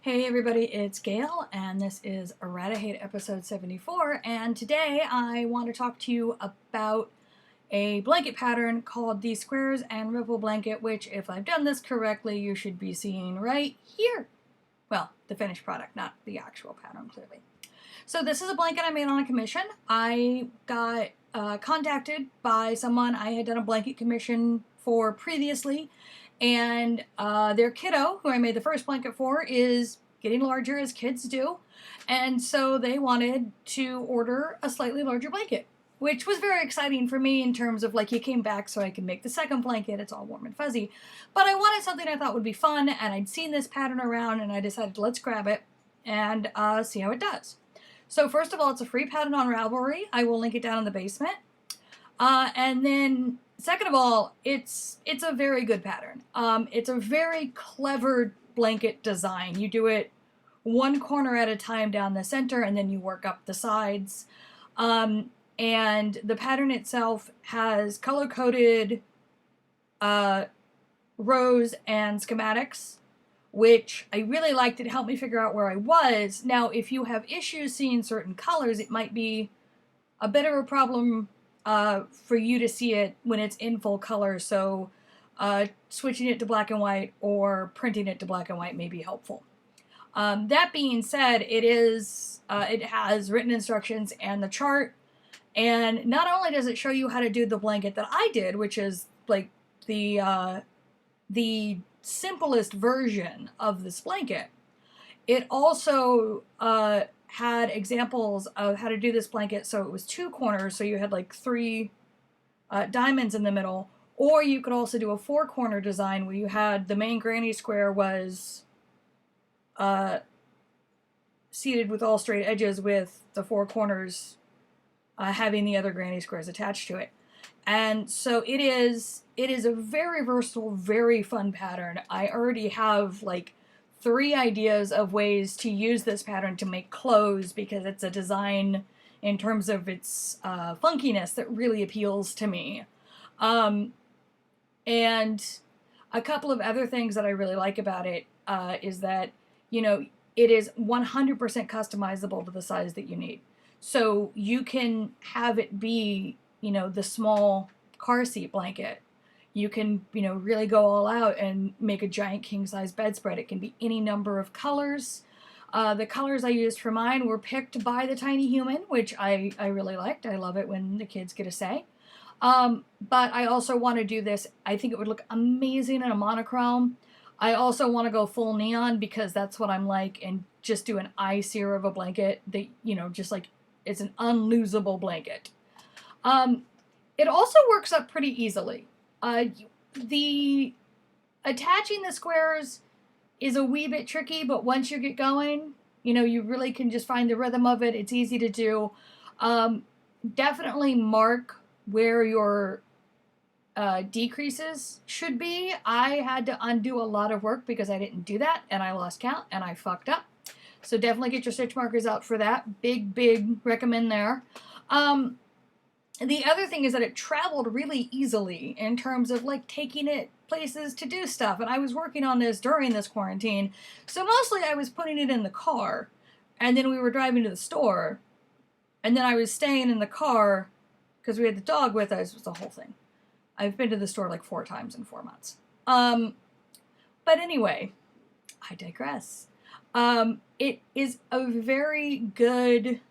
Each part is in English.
Hey everybody, it's Gail, and this is Errata-Hate episode 74, and today I want to talk to you about a blanket pattern called the Squares and Ripple Blanket, which, if I've done this correctly, you should be seeing right here. Well, the finished product, not the actual pattern, clearly. So this is a blanket I made on a commission. I got contacted by someone I had done a blanket commission for previously, and their kiddo, who I made the first blanket for, is getting larger as kids do, and so they wanted to order a slightly larger blanket, which was very exciting for me in terms of, like, he came back so I could make the second blanket. It's all warm and fuzzy, but I wanted something I thought would be fun, and I'd seen this pattern around, and I decided, let's grab it and see how it does. So first of all, it's a free pattern on Ravelry. I will link it down in the basement. And then second of all, it's a very good pattern. It's a very clever blanket design. You do it one corner at a time down the center, and then you work up the sides. And the pattern itself has color-coded rows and schematics, which I really liked. It helped me figure out where I was. Now, if you have issues seeing certain colors, it might be a bit of a problem for you to see it when it's in full color, so switching it to black and white or printing it to black and white may be helpful. That being said, it has written instructions and the chart, and not only does it show you how to do the blanket that I did, which is like the simplest version of this blanket, it also had examples of how to do this blanket. So it was two corners, so you had like three diamonds in the middle, or you could also do a four-corner design where you had the main granny square was seated with all straight edges, with the four corners having the other granny squares attached to it. And so it is a very versatile, very fun pattern. I already have like 3 ideas of ways to use this pattern to make clothes, because it's a design in terms of its funkiness that really appeals to me. And a couple of other things that I really like about it is that, you know, it is 100% customizable to the size that you need. So you can have it be, you know, the small car seat blanket. You can, you know, really go all out and make a giant king-size bedspread. It can be any number of colors. The colors I used for mine were picked by the tiny human, which I really liked. I love it when the kids get a say. But I also want to do this. I think it would look amazing in a monochrome. I also want to go full neon, because that's what I'm like, and just do an eye sear of a blanket that, you know, just like it's an unlosable blanket. It also works up pretty easily. The attaching the squares is a wee bit tricky, but once you get going, you know, you really can just find the rhythm of it. It's easy to do. Definitely mark where your decreases should be. I had to undo a lot of work because I didn't do that, and I lost count, and I fucked up. So definitely get your stitch markers out for that. Big recommend there. The other thing is that it traveled really easily in terms of, like, taking it places to do stuff. And I was working on this during this quarantine, so mostly I was putting it in the car, and then we were driving to the store, and then I was staying in the car because we had the dog with us. It was the whole thing. I've been to the store like 4 times in 4 months. But anyway, I digress. It is a very good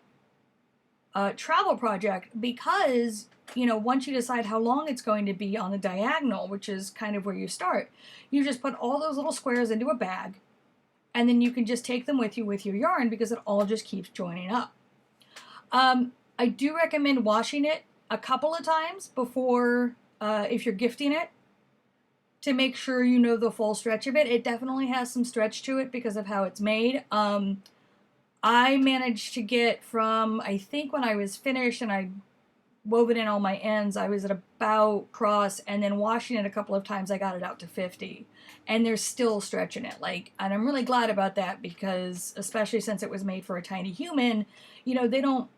travel project, because, you know, once you decide how long it's going to be on the diagonal, which is kind of where you start, you just put all those little squares into a bag, and then you can just take them with you with your yarn, because it all just keeps joining up. I do recommend washing it a couple of times before, if you're gifting it, to make sure you know the full stretch of it. It definitely has some stretch to it because of how it's made. I managed to get from, I think when I was finished and I wove it in all my ends, I was at about cross, and then washing it a couple of times, I got it out to 50. And there's still stretch in it. Like, and I'm really glad about that, because especially since it was made for a tiny human, you know, they don't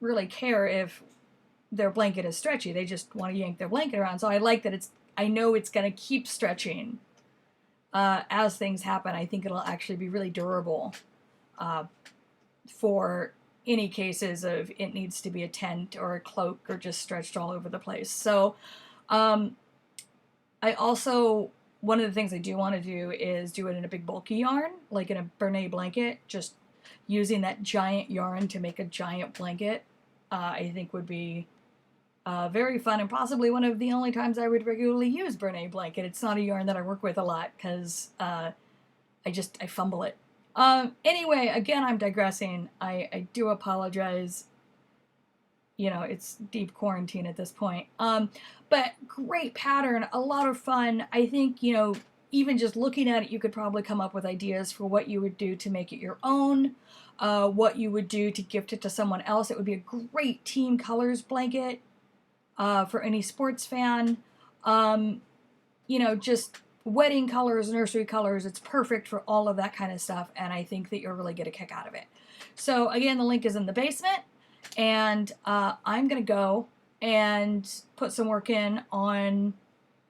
really care if their blanket is stretchy. They just want to yank their blanket around. So I like that I know it's going to keep stretching as things happen, I think it'll actually be really durable uh, for any cases of it needs to be a tent or a cloak or just stretched all over the place. So um, I also, one of the things I do want to do is do it in a big bulky yarn, like in a Bernay blanket, just using that giant yarn to make a giant blanket. I think would be very fun, and possibly one of the only times I would regularly use Bernay blanket. It's not a yarn that I work with a lot because I fumble it. Anyway, again, I'm digressing. I do apologize. You know, it's deep quarantine at this point. But great pattern, a lot of fun. I think, you know, even just looking at it, you could probably come up with ideas for what you would do to make it your own, what you would do to gift it to someone else. It would be a great team colors blanket for any sports fan. You know, just wedding colors, nursery colors. It's perfect for all of that kind of stuff, and I think that you'll really get a kick out of it. So again, the link is in the basement, and I'm gonna go and put some work in on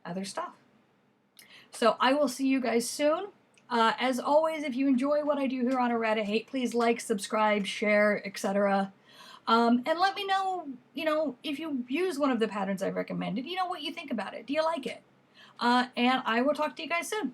other stuff. So I will see you guys soon. As always, if you enjoy what I do here on Errata-Hate, please like, subscribe, share, etc. And let me know, you know, if you use one of the patterns I've recommended, you know, what you think about it. Do you like it? And I will talk to you guys soon.